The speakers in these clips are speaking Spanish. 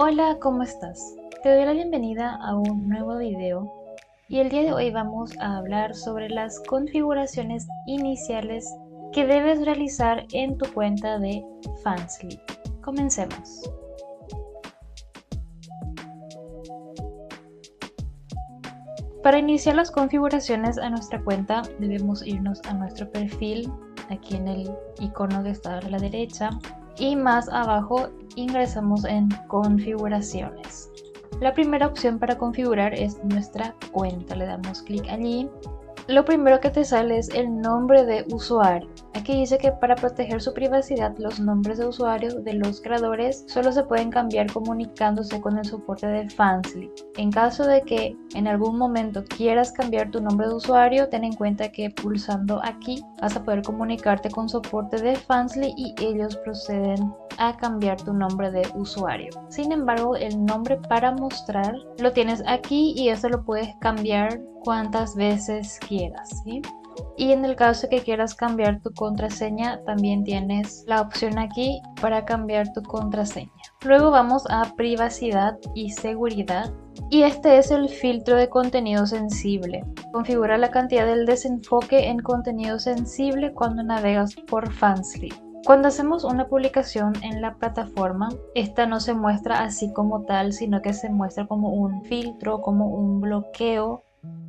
Hola, ¿cómo estás? Te doy la bienvenida a un nuevo video y el día de hoy vamos a hablar sobre las configuraciones iniciales que debes realizar en tu cuenta de Fansly. Comencemos. Para iniciar las configuraciones a nuestra cuenta debemos irnos a nuestro perfil, aquí en el icono que está a la derecha, y más abajo ingresamos en configuraciones. La primera opción para configurar es nuestra cuenta, le damos clic allí. Lo primero que te sale es el nombre de usuario. Aquí dice que para proteger su privacidad los nombres de usuario de los creadores solo se pueden cambiar comunicándose con el soporte de Fansly. En caso de que en algún momento quieras cambiar tu nombre de usuario, ten en cuenta que pulsando aquí vas a poder comunicarte con soporte de Fansly y ellos proceden a cambiar tu nombre de usuario. Sin embargo, el nombre para mostrar lo tienes aquí y esto lo puedes cambiar cuantas veces quieras, ¿sí? Y en el caso que quieras cambiar tu contraseña, también tienes la opción aquí para cambiar tu contraseña. Luego vamos a privacidad y seguridad. Y este es el filtro de contenido sensible. Configura la cantidad del desenfoque en contenido sensible cuando navegas por Fansly. Cuando hacemos una publicación en la plataforma, esta no se muestra así como tal, sino que se muestra como un filtro, como un bloqueo,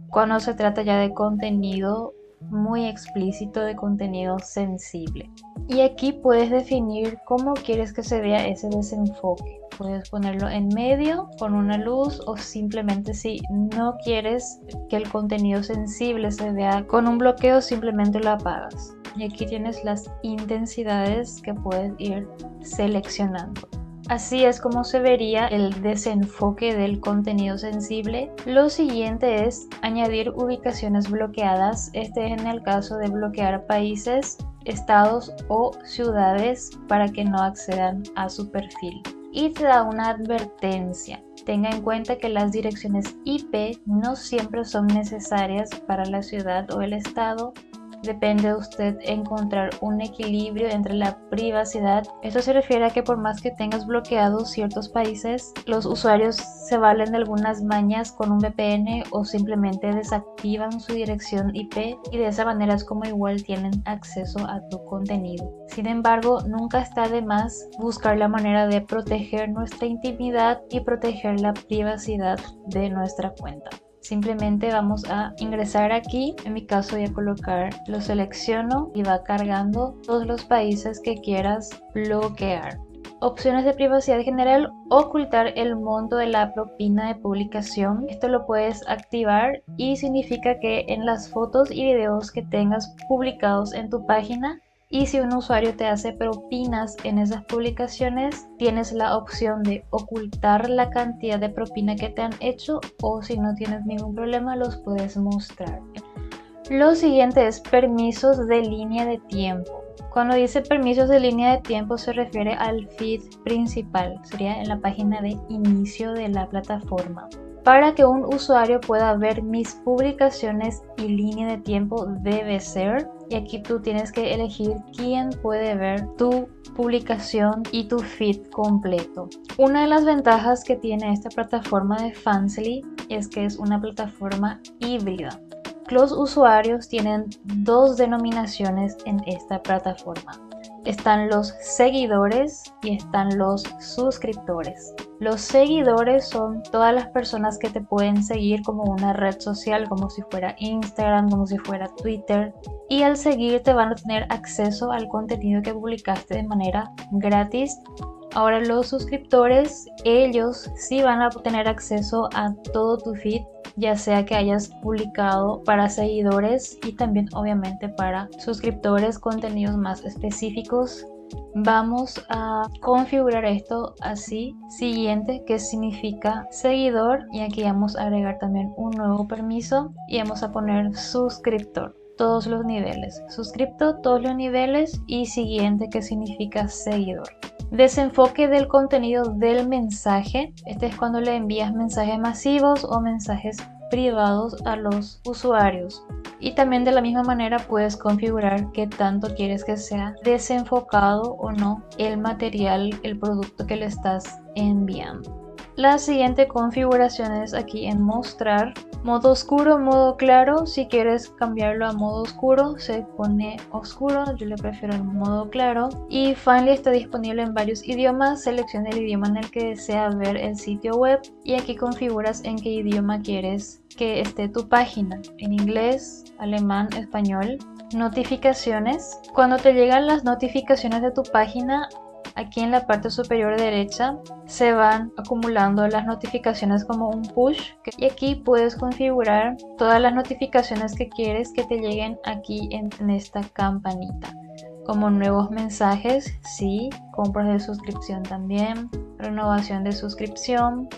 cuando se trata ya de contenido muy explícito, de contenido sensible. Y aquí puedes definir cómo quieres que se vea ese desenfoque. Puedes ponerlo en medio con una luz o simplemente si no quieres que el contenido sensible se vea con un bloqueo, simplemente lo apagas. Y aquí tienes las intensidades que puedes ir seleccionando. Así es como se vería el desenfoque del contenido sensible. Lo siguiente es añadir ubicaciones bloqueadas. Este es en el caso de bloquear países, estados o ciudades para que no accedan a su perfil. Y te da una advertencia. Tenga en cuenta que las direcciones IP no siempre son necesarias para la ciudad o el estado. Depende de usted encontrar un equilibrio entre la privacidad. Esto se refiere a que por más que tengas bloqueados ciertos países, los usuarios se valen de algunas mañas con un VPN o simplemente desactivan su dirección IP y de esa manera es como igual tienen acceso a tu contenido. Sin embargo, nunca está de más buscar la manera de proteger nuestra intimidad y proteger la privacidad de nuestra cuenta. Simplemente vamos a ingresar aquí, en mi caso voy a colocar, lo selecciono y va cargando todos los países que quieras bloquear. Opciones de privacidad general, ocultar el monto de la propina de publicación. Esto lo puedes activar y significa que en las fotos y videos que tengas publicados en tu página, y si un usuario te hace propinas en esas publicaciones, tienes la opción de ocultar la cantidad de propina que te han hecho o si no tienes ningún problema los puedes mostrar. Lo siguiente es permisos de línea de tiempo. Cuando dice permisos de línea de tiempo se refiere al feed principal, sería en la página de inicio de la plataforma. Para que un usuario pueda ver mis publicaciones y línea de tiempo debe ser, y aquí tú tienes que elegir quién puede ver tu publicación y tu feed completo. Una de las ventajas que tiene esta plataforma de Fansly es que es una plataforma híbrida. Los usuarios tienen dos denominaciones en esta plataforma. Están los seguidores y están los suscriptores. Los seguidores son todas las personas que te pueden seguir como una red social, como si fuera Instagram, como si fuera Twitter. Y al seguirte van a tener acceso al contenido que publicaste de manera gratis. Ahora los suscriptores, ellos sí van a tener acceso a todo tu feed, ya sea que hayas publicado para seguidores y también obviamente para suscriptores contenidos más específicos. Vamos a configurar esto así. Siguiente, que significa seguidor, y aquí vamos a agregar también un nuevo permiso y vamos a poner suscriptor. Todos los niveles, suscripto todos los niveles, y siguiente que significa seguidor. Desenfoque del contenido del mensaje. Este es cuando le envías mensajes masivos o mensajes privados a los usuarios. Y también de la misma manera puedes configurar qué tanto quieres que sea desenfocado o no el material, el producto que le estás enviando. La siguiente configuración es aquí en mostrar. Modo oscuro, modo claro. Si quieres cambiarlo a modo oscuro, se pone oscuro. Yo le prefiero el modo claro. Y Finally está disponible en varios idiomas. Selecciona el idioma en el que deseas ver el sitio web. Y aquí configuras en qué idioma quieres que esté tu página. En inglés, alemán, español. Notificaciones. Cuando te llegan las notificaciones de tu página, aquí en la parte superior derecha se van acumulando las notificaciones como un push, y aquí puedes configurar todas las notificaciones que quieres que te lleguen aquí en esta campanita, como nuevos mensajes, sí, compras de suscripción también, renovación de suscripción,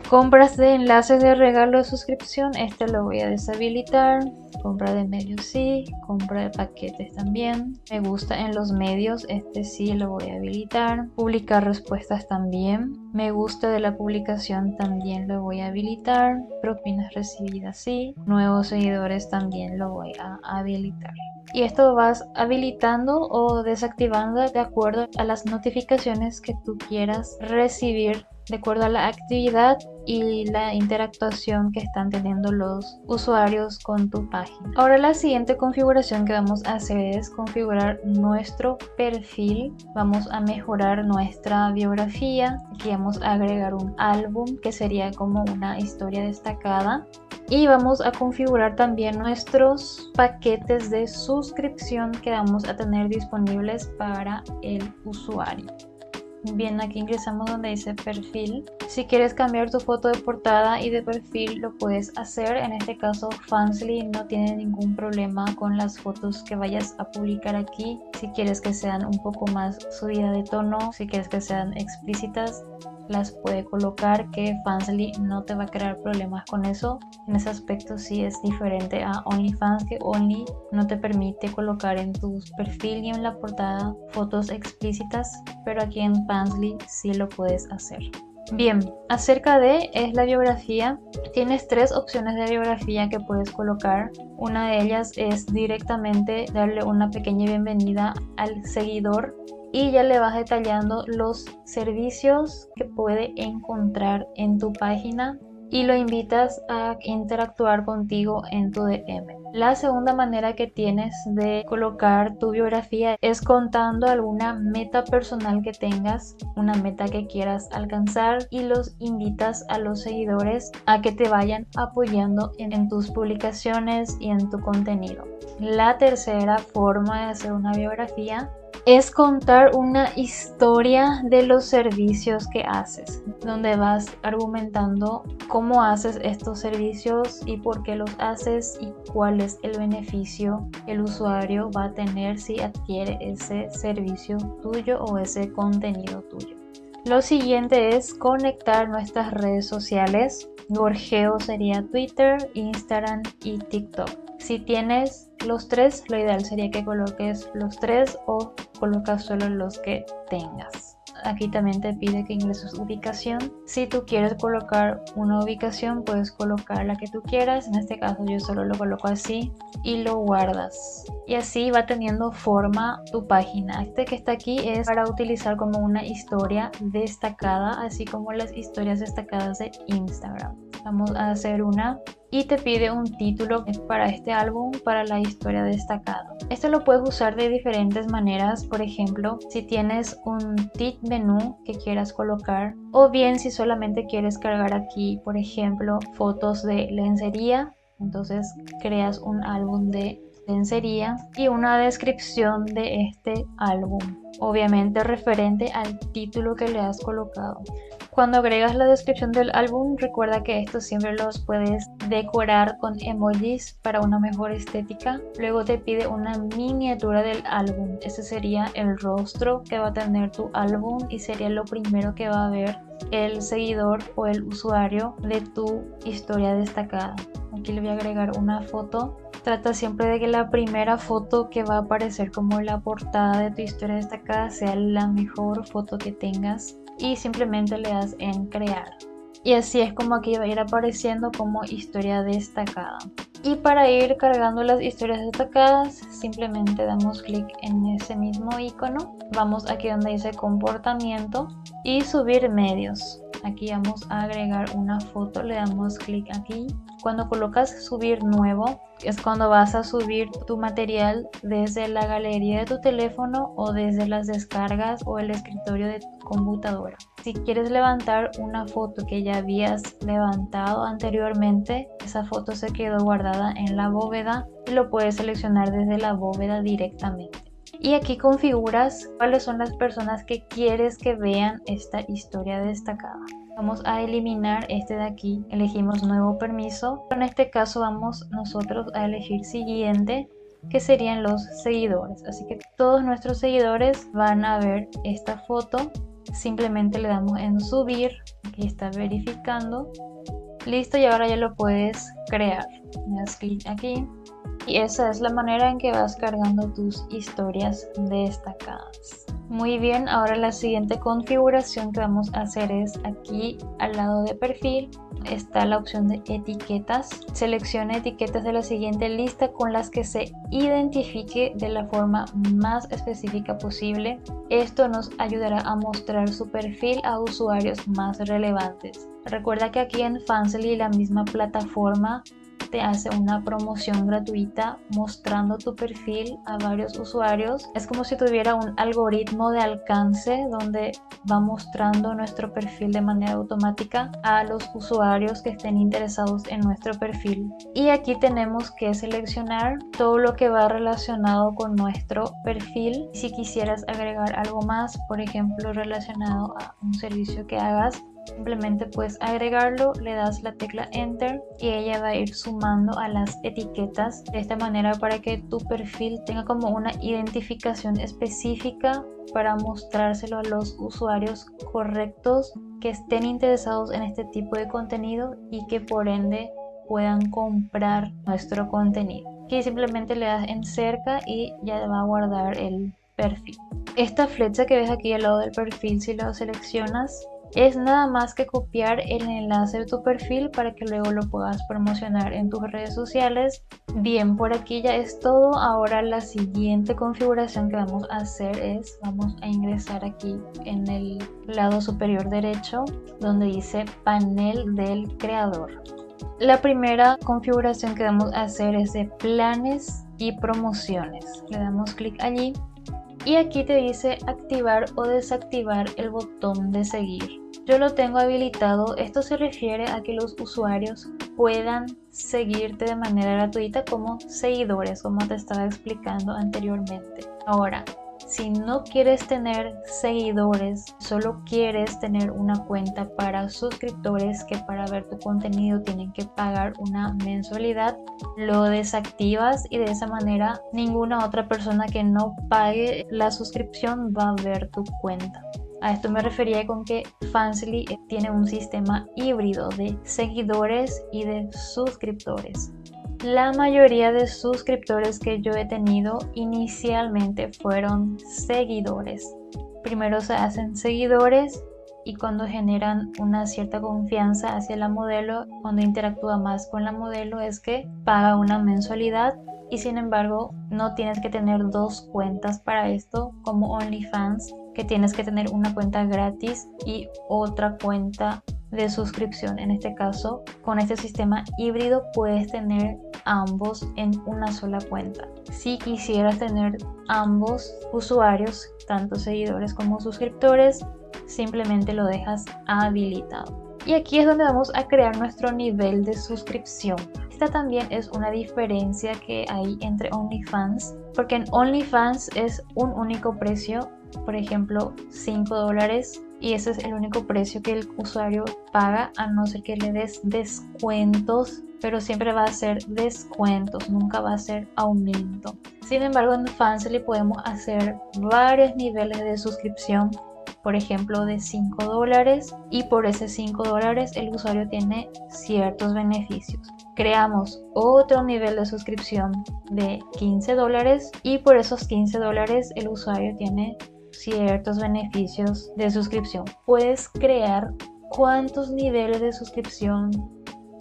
compras de enlaces de regalo de suscripción, este lo voy a deshabilitar. Compra de medios sí, compra de paquetes también. Me gusta en los medios, este sí lo voy a habilitar. Publicar respuestas también. Me gusta de la publicación también lo voy a habilitar. Propinas recibidas sí. Nuevos seguidores también lo voy a habilitar. Y esto vas habilitando o desactivando de acuerdo a las notificaciones que tú quieras recibir, de acuerdo a la actividad y la interactuación que están teniendo los usuarios con tu página. Ahora la siguiente configuración que vamos a hacer es configurar nuestro perfil. Vamos a mejorar nuestra biografía. Aquí vamos a agregar un álbum que sería como una historia destacada. Y vamos a configurar también nuestros paquetes de suscripción que vamos a tener disponibles para el usuario. Bien, aquí ingresamos donde dice perfil. Si quieres cambiar tu foto de portada y de perfil lo puedes hacer. En este caso Fansly no tiene ningún problema con las fotos que vayas a publicar aquí. Si quieres que sean un poco más subidas de tono, si quieres que sean explícitas, las puede colocar, que Fansly no te va a crear problemas con eso. En ese aspecto sí es diferente a OnlyFans, que Only no te permite colocar en tu perfil y en la portada fotos explícitas, pero aquí en Fansly sí lo puedes hacer. Bien, acerca de es la biografía, tienes tres opciones de biografía que puedes colocar. Una de ellas es directamente darle una pequeña bienvenida al seguidor y ya le vas detallando los servicios que puede encontrar en tu página y lo invitas a interactuar contigo en tu DM. La segunda manera que tienes de colocar tu biografía es contando alguna meta personal que tengas, una meta que quieras alcanzar, y los invitas a los seguidores a que te vayan apoyando en tus publicaciones y en tu contenido. La tercera forma de hacer una biografía es contar una historia de los servicios que haces, donde vas argumentando cómo haces estos servicios y por qué los haces y cuál es el beneficio que el usuario va a tener si adquiere ese servicio tuyo o ese contenido tuyo. Lo siguiente es conectar nuestras redes sociales. Gorjeo sería Twitter, Instagram y TikTok. Si tienes los tres, lo ideal sería que coloques los tres o colocas solo los que tengas. Aquí también te pide que ingreses ubicación. Si tú quieres colocar una ubicación, puedes colocar la que tú quieras. En este caso yo solo lo coloco así y lo guardas. Y así va teniendo forma tu página. Este que está aquí es para utilizar como una historia destacada, así como las historias destacadas de Instagram. Vamos a hacer una y te pide un título para este álbum, para la historia destacada. Esto lo puedes usar de diferentes maneras. Por ejemplo, si tienes un tip menú que quieras colocar, o bien si solamente quieres cargar aquí, por ejemplo, fotos de lencería, entonces creas un álbum de lencería y una descripción de este álbum, obviamente referente al título que le has colocado. Cuando agregas la descripción del álbum, recuerda que estos siempre los puedes decorar con emojis para una mejor estética. Luego te pide una miniatura del álbum. Ese sería el rostro que va a tener tu álbum y sería lo primero que va a ver el seguidor o el usuario de tu historia destacada. Aquí le voy a agregar una foto. Trata siempre de que la primera foto que va a aparecer como la portada de tu historia destacada sea la mejor foto que tengas y simplemente le das en crear. Y así es como aquí va a ir apareciendo como historia destacada. Y para ir cargando las historias destacadas, simplemente damos clic en ese mismo icono. Vamos aquí donde dice comportamiento y subir medios. Aquí vamos a agregar una foto, le damos clic aquí. Cuando colocas subir nuevo, es cuando vas a subir tu material desde la galería de tu teléfono o desde las descargas o el escritorio de tu computadora. Si quieres levantar una foto que ya habías levantado anteriormente, esa foto se quedó guardada en la bóveda y lo puedes seleccionar desde la bóveda directamente. Y aquí configuras cuáles son las personas que quieres que vean esta historia destacada. Vamos a eliminar este de aquí, elegimos nuevo permiso. En este caso vamos nosotros a elegir siguiente, que serían los seguidores. Así que todos nuestros seguidores van a ver esta foto. Simplemente le damos en subir, aquí está verificando. Listo, y ahora ya lo puedes crear. Le das clic aquí. Y esa es la manera en que vas cargando tus historias destacadas. Muy bien, ahora la siguiente configuración que vamos a hacer es aquí al lado de perfil. Está la opción de etiquetas. Selecciona etiquetas de la siguiente lista con las que se identifique de la forma más específica posible. Esto nos ayudará a mostrar su perfil a usuarios más relevantes. Recuerda que aquí en Fansly, la misma plataforma te hace una promoción gratuita mostrando tu perfil a varios usuarios. Es como si tuviera un algoritmo de alcance donde va mostrando nuestro perfil de manera automática a los usuarios que estén interesados en nuestro perfil. Y aquí tenemos que seleccionar todo lo que va relacionado con nuestro perfil. Si quisieras agregar algo más, por ejemplo relacionado a un servicio que hagas, simplemente puedes agregarlo, le das la tecla enter y ella va a ir sumando a las etiquetas de esta manera para que tu perfil tenga como una identificación específica para mostrárselo a los usuarios correctos que estén interesados en este tipo de contenido y que por ende puedan comprar nuestro contenido. Aquí simplemente le das en cerca y ya va a guardar el perfil. Esta flecha que ves aquí al lado del perfil, si lo seleccionas, es nada más que copiar el enlace de tu perfil para que luego lo puedas promocionar en tus redes sociales. Bien, por aquí ya es todo. Ahora la siguiente configuración que vamos a hacer es, vamos a ingresar aquí en el lado superior derecho donde dice panel del creador. La primera configuración que vamos a hacer es de planes y promociones. Le damos clic allí. Y aquí te dice activar o desactivar el botón de seguir. Yo lo tengo habilitado. Esto se refiere a que los usuarios puedan seguirte de manera gratuita como seguidores, como te estaba explicando anteriormente. Ahora, si no quieres tener seguidores, solo quieres tener una cuenta para suscriptores que para ver tu contenido tienen que pagar una mensualidad, lo desactivas y de esa manera ninguna otra persona que no pague la suscripción va a ver tu cuenta. A esto me refería con que Fansly tiene un sistema híbrido de seguidores y de suscriptores. La mayoría de suscriptores que yo he tenido inicialmente fueron seguidores. Primero se hacen seguidores y cuando generan una cierta confianza hacia la modelo, cuando interactúa más con la modelo, es que paga una mensualidad. Y sin embargo, no tienes que tener dos cuentas para esto, como OnlyFans, que tienes que tener una cuenta gratis y otra cuenta de suscripción. En este caso, con este sistema híbrido puedes tener ambos en una sola cuenta. Si quisieras tener ambos usuarios, tanto seguidores como suscriptores, simplemente lo dejas habilitado. Y aquí es donde vamos a crear nuestro nivel de suscripción. Esta también es una diferencia que hay entre OnlyFans, porque en OnlyFans es un único precio, por ejemplo $5, y ese es el único precio que el usuario paga, a no ser que le des descuentos, pero siempre va a ser descuentos, nunca va a ser aumento. Sin embargo, en Fansly podemos hacer varios niveles de suscripción, por ejemplo de $5, y por ese $5 el usuario tiene ciertos beneficios. Creamos otro nivel de suscripción de $15 y por esos $15 el usuario tiene ciertos beneficios de suscripción. Puedes crear cuántos niveles de suscripción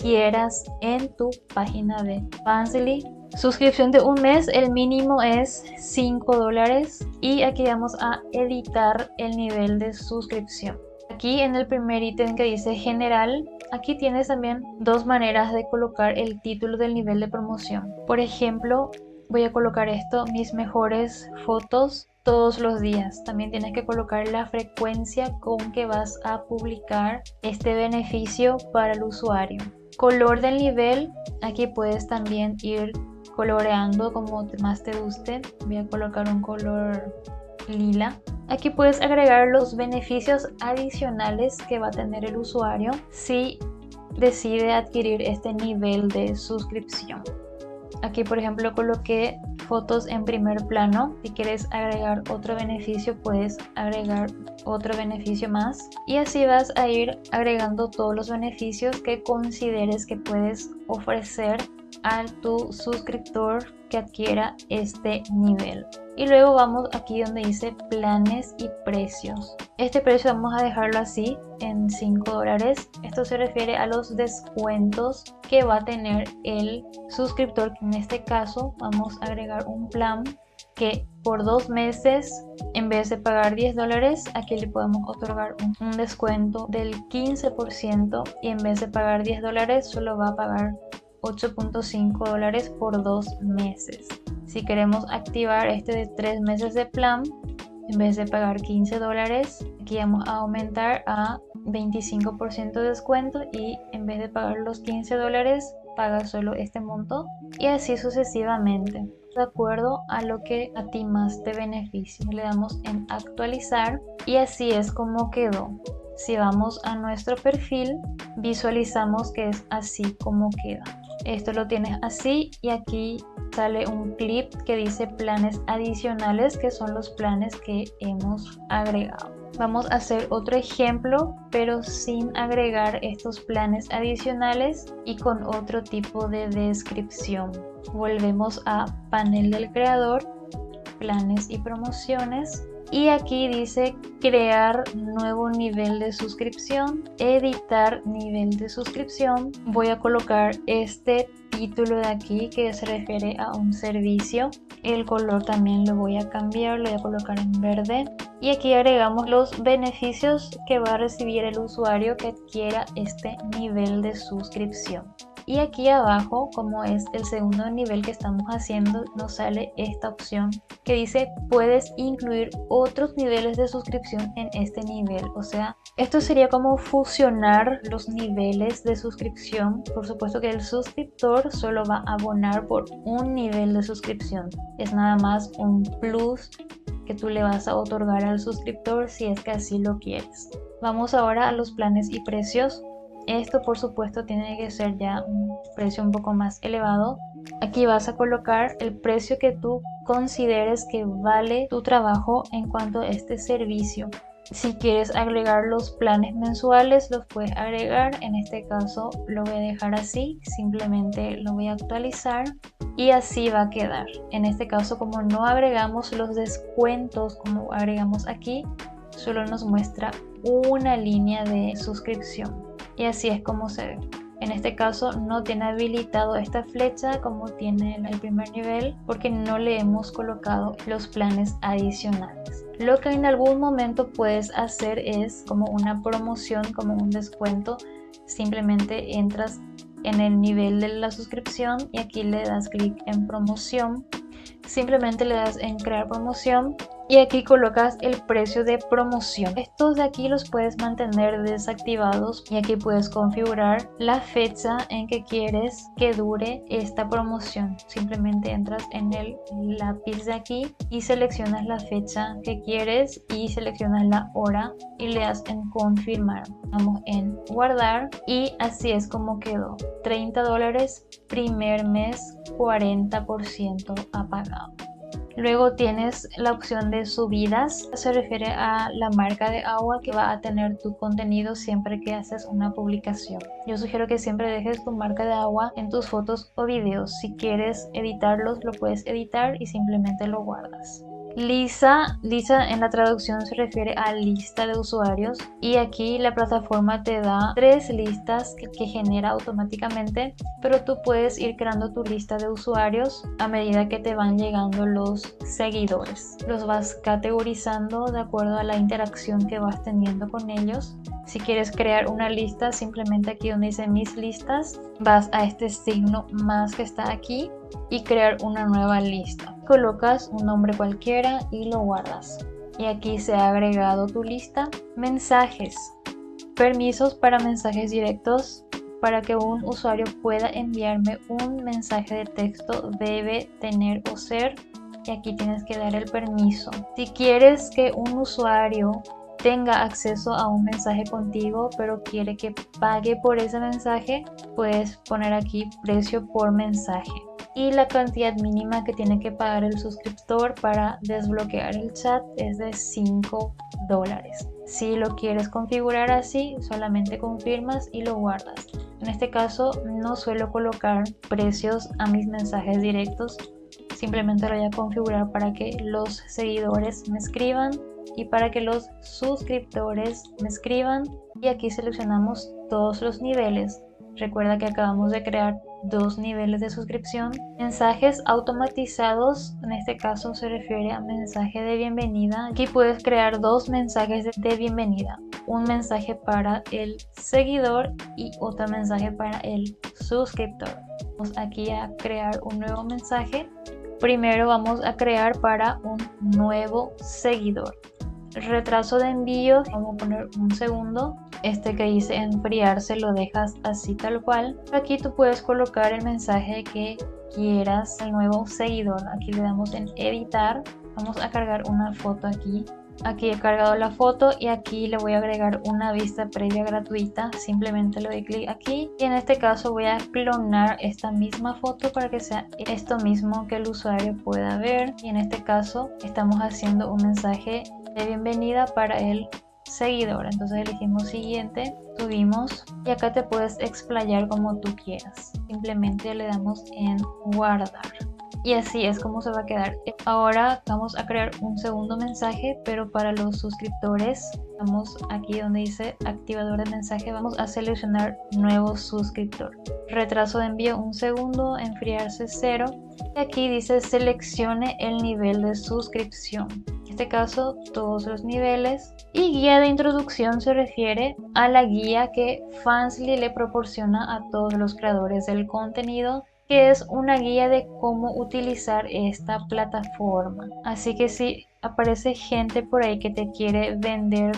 quieras en tu página de Fansly. Suscripción de un mes, el mínimo es $5 y aquí vamos a editar el nivel de suscripción. Aquí en el primer ítem que dice general, aquí tienes también dos maneras de colocar el título del nivel de promoción. Por ejemplo, voy a colocar esto, mis mejores fotos todos los días. También tienes que colocar la frecuencia con que vas a publicar este beneficio para el usuario. Color del nivel, aquí puedes también ir coloreando como más te guste. Voy a colocar un color lila. Aquí puedes agregar los beneficios adicionales que va a tener el usuario si decide adquirir este nivel de suscripción. Aquí por ejemplo coloqué fotos en primer plano. Si quieres agregar otro beneficio, puedes agregar otro beneficio más y así vas a ir agregando todos los beneficios que consideres que puedes ofrecer a tu suscriptor que adquiera este nivel. Y luego vamos aquí donde dice planes y precios. Este precio vamos a dejarlo así en $5. Esto se refiere a los descuentos que va a tener el suscriptor, que en este caso vamos a agregar un plan que por 2 meses, en vez de pagar $10, aquí le podemos otorgar un descuento del 15% y en vez de pagar $10 solo va a pagar $8.5 por 2 meses. Si queremos activar este de 3 meses de plan, en vez de pagar $15, aquí vamos a aumentar a 25% de descuento y en vez de pagar los $15, paga solo este monto y así sucesivamente, de acuerdo a lo que a ti más te beneficie. Le damos en actualizar y así es como quedó. Si vamos a nuestro perfil, visualizamos que es así como queda. Esto lo tienes así y aquí sale un clip que dice planes adicionales, que son los planes que hemos agregado. Vamos a hacer otro ejemplo, pero sin agregar estos planes adicionales y con otro tipo de descripción. Volvemos a panel del creador, planes y promociones. Y aquí dice crear nuevo nivel de suscripción, editar nivel de suscripción. Voy a colocar este título de aquí que se refiere a un servicio. El color también lo voy a cambiar, lo voy a colocar en verde. Y aquí agregamos los beneficios que va a recibir el usuario que adquiera este nivel de suscripción. Y aquí abajo, como es el segundo nivel que estamos haciendo, nos sale esta opción que dice puedes incluir otros niveles de suscripción en este nivel. O sea, esto sería como fusionar los niveles de suscripción. Por supuesto que el suscriptor solo va a abonar por un nivel de suscripción. Es nada más un plus que tú le vas a otorgar al suscriptor si es que así lo quieres. Vamos ahora a los planes y precios. Esto por supuesto tiene que ser ya un precio un poco más elevado. Aquí vas a colocar el precio que tú consideres que vale tu trabajo en cuanto a este servicio. Si quieres agregar los planes mensuales, los puedes agregar. En este caso lo voy a dejar así, simplemente lo voy a actualizar y así va a quedar. En este caso, como no agregamos los descuentos como agregamos aquí, solo nos muestra una línea de suscripción. Y así es como se ve. En este caso no tiene habilitado esta flecha como tiene el primer nivel porque no le hemos colocado los planes adicionales. Lo que en algún momento puedes hacer es como una promoción, como un descuento. Simplemente entras en el nivel de la suscripción y aquí le das clic en promoción. Simplemente le das en crear promoción y aquí colocas el precio de promoción. Estos de aquí los puedes mantener desactivados y aquí puedes configurar la fecha en que quieres que dure esta promoción. Simplemente entras en el lápiz de aquí y seleccionas la fecha que quieres y seleccionas la hora y le das en confirmar. Vamos en guardar y así es como quedó. $30 primer mes, 40% apagado. Luego tienes la opción de subidas, se refiere a la marca de agua que va a tener tu contenido siempre que haces una publicación. Yo sugiero que siempre dejes tu marca de agua en tus fotos o videos. Si quieres editarlos, lo puedes editar y simplemente lo guardas. Lista en la traducción se refiere a lista de usuarios y aquí la plataforma te da 3 listas que genera automáticamente, pero tú puedes ir creando tu lista de usuarios a medida que te van llegando los seguidores. Los vas categorizando de acuerdo a la interacción que vas teniendo con ellos. Si quieres crear una lista, simplemente aquí donde dice mis listas, vas a este signo más que está aquí y crear una nueva lista. Colocas un nombre cualquiera y lo guardas. Y aquí se ha agregado tu lista. Mensajes. Permisos para mensajes directos. Para que un usuario pueda enviarme un mensaje de texto debe tener o ser. Y aquí tienes que dar el permiso. Si quieres que un usuario tenga acceso a un mensaje contigo, pero quiere que pague por ese mensaje, puedes poner aquí precio por mensaje. Y la cantidad mínima que tiene que pagar el suscriptor para desbloquear el chat es de $5. Si lo quieres configurar así, solamente confirmas y lo guardas. En este caso no suelo colocar precios a mis mensajes directos, simplemente lo voy a configurar para que los seguidores me escriban y para que los suscriptores me escriban. Y aquí seleccionamos todos los niveles. Recuerda que acabamos de crear 2 niveles de suscripción. Mensajes automatizados, en este caso se refiere a mensaje de bienvenida. Aquí puedes crear 2 mensajes de bienvenida. Un mensaje para el seguidor y otro mensaje para el suscriptor. Vamos aquí a crear un nuevo mensaje. Primero vamos a crear para un nuevo seguidor. Retraso de envío, vamos a poner un segundo. Este que dice enfriarse lo dejas así tal cual. Aquí tú puedes colocar el mensaje que quieras al nuevo seguidor. Aquí le damos en editar. Vamos a cargar una foto aquí. Aquí he cargado la foto y aquí le voy a agregar una vista previa gratuita. Simplemente le doy clic aquí y en este caso voy a clonar esta misma foto para que sea esto mismo que el usuario pueda ver. Y en este caso estamos haciendo un mensaje de bienvenida para el seguidor. Entonces elegimos siguiente, subimos y acá te puedes explayar como tú quieras. Simplemente le damos en guardar. Y así es como se va a quedar. Ahora vamos a crear un segundo mensaje, pero para los suscriptores. Vamos aquí donde dice activador de mensaje, vamos a seleccionar nuevo suscriptor. Retraso de envío un segundo, enfriarse 0. Y aquí dice seleccione el nivel de suscripción. En este caso todos los niveles. Y guía de introducción se refiere a la guía que Fansly le proporciona a todos los creadores del contenido, que es una guía de cómo utilizar esta plataforma. Así que si aparece gente por ahí que te quiere vender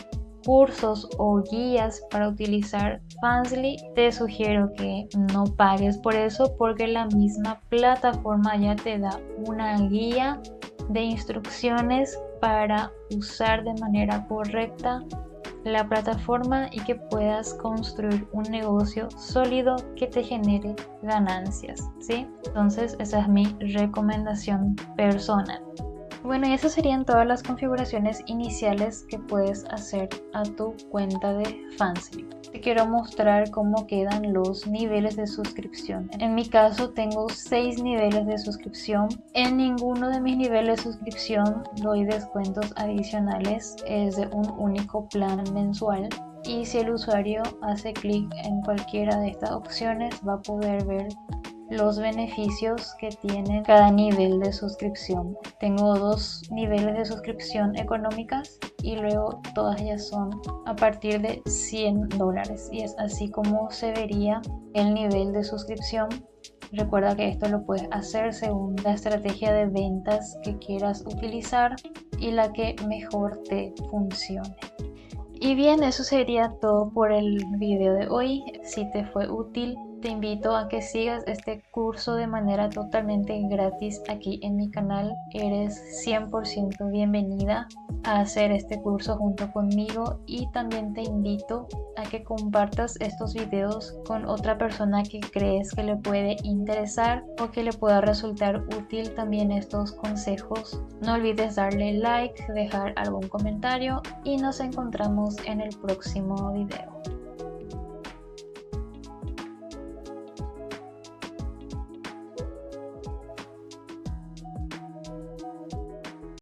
cursos o guías para utilizar Fansly, te sugiero que no pagues por eso, porque la misma plataforma ya te da una guía de instrucciones para usar de manera correcta la plataforma y que puedas construir un negocio sólido que te genere ganancias, ¿sí? Entonces esa es mi recomendación personal. Bueno, y esas serían todas las configuraciones iniciales que puedes hacer a tu cuenta de Fansly. Te quiero mostrar cómo quedan los niveles de suscripción. En mi caso tengo 6 niveles de suscripción. En ninguno de mis niveles de suscripción doy descuentos adicionales. Es de un único plan mensual. Y si el usuario hace clic en cualquiera de estas opciones, va a poder ver los beneficios que tiene cada nivel de suscripción. Tengo 2 niveles de suscripción económicas y luego todas ellas son a partir de $100 y es así como se vería el nivel de suscripción. Recuerda que esto lo puedes hacer según la estrategia de ventas que quieras utilizar y la que mejor te funcione. Y bien, eso sería todo por el video de hoy. Si te fue útil, te invito a que sigas este curso de manera totalmente gratis aquí en mi canal. Eres 100% bienvenida a hacer este curso junto conmigo y también te invito a que compartas estos videos con otra persona que crees que le puede interesar o que le pueda resultar útil también estos consejos. No olvides darle like, dejar algún comentario y nos encontramos en el próximo video.